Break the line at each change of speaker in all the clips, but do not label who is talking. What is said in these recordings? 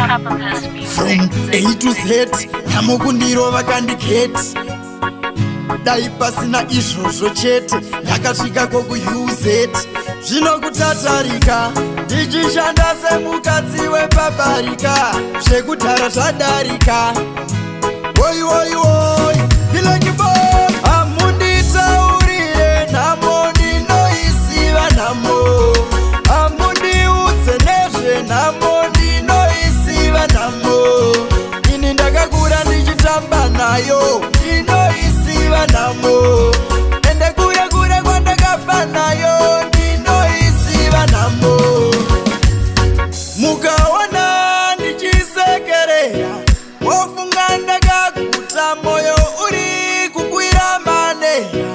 From A to Z, namukundiro vakandiketi. Dai pasina izvozvo chete, ndakasvika kokuUZ. Zvinokutatarika, ndichishanda semukadzi wepaparika. Zvekudhara zvadarika. Oi oi oi, Village Boy. Amunditaurire nhamo, ndinoiziva nhamo. Amundiudze nezvenhamo, ndinoiziva nhamo. Ini ndakakura ndichitamba nayo, ndinoiziva nhamo. Ende kure kure kwandakabva nayo, ndinoiziva nhamo. Mukaona ndichisekerera, wofunga ndakaguta, moyo uri kukwira manera.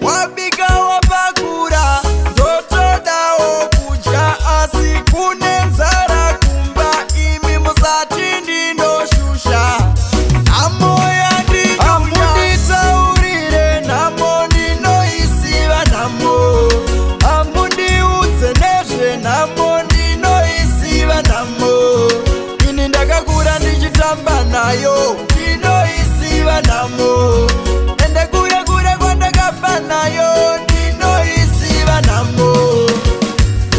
Wabika wapakura, ndotodawo kudya, asi kune nzara kumba, imi musati ndinoshusha. Nhamo yandidya, amunditaurire nhamo, ndinoiziva nhamo. Amundiudze nezvenhamo, ndinoiziva nhamo. Ini ndakakura ndichitamba nayo, ndinoiziva nhamo. Ende kure kure kwandakabva nayo, ndinoiziva nhamo.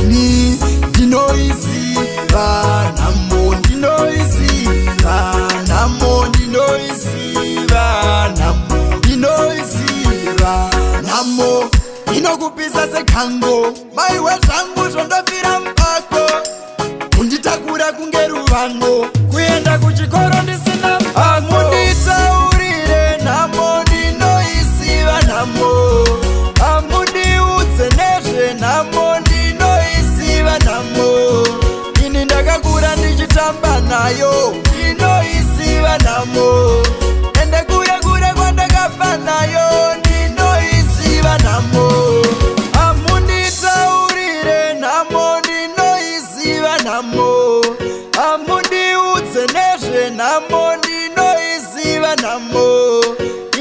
Ni ndinoiziva nhamo, ndinoiziva nhamo, ndinoiziva nhamo, ndinoiziva nhamo. Inokupisa sekango, maiwe zvangu zvondofira mupako. Kunditakura kunge ruvango, kuenda kuchikoro ndisina mupako. Amunditaurire nhamo, ndinoiziva nhamo. Amundiudze nezvenhamo, ndinoiziva nhamo. Ini ndakakura ndichitamba nayo, ndinoiziva nhamo. Ende kure kure kwandakabva nayo, ndinoiziva nhamo. Amunditaurire nhamo, ndinoiziva nhamo. Amundiudze nezvenhamo, ndinoiziva nhamo.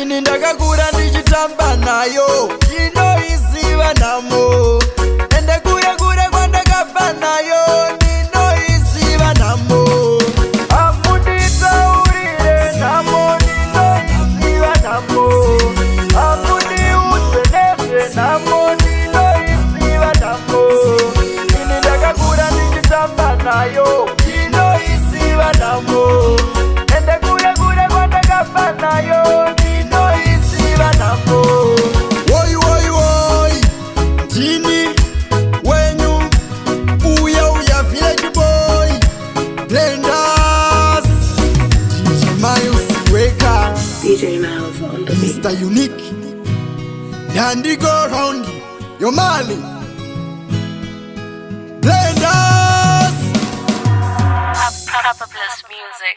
Ini ndakakura ndichitamba nayo, ndinoiziva nhamo. Ende kure kure kwandakabva nayo, ndinoiziva nhamo. Amunditaurire nhamo, ndinoiziva nhamo. Amundiudze nezvenhamo, ndinoiziva nhamo. Ini ndakakura ndichitamba nayo, ndinoiziva nhamo. Ende kure kure kwandakabva nayo, ndinoiziva nhamo. Woi woi woi, ndini wenyu, uya uya Village Boy. Blenders, DJ Miles Weka,
DJ Miles on the beat.
Mr. Unique, Dandy go round, your Mali. Blenders.
Papa Bliss music.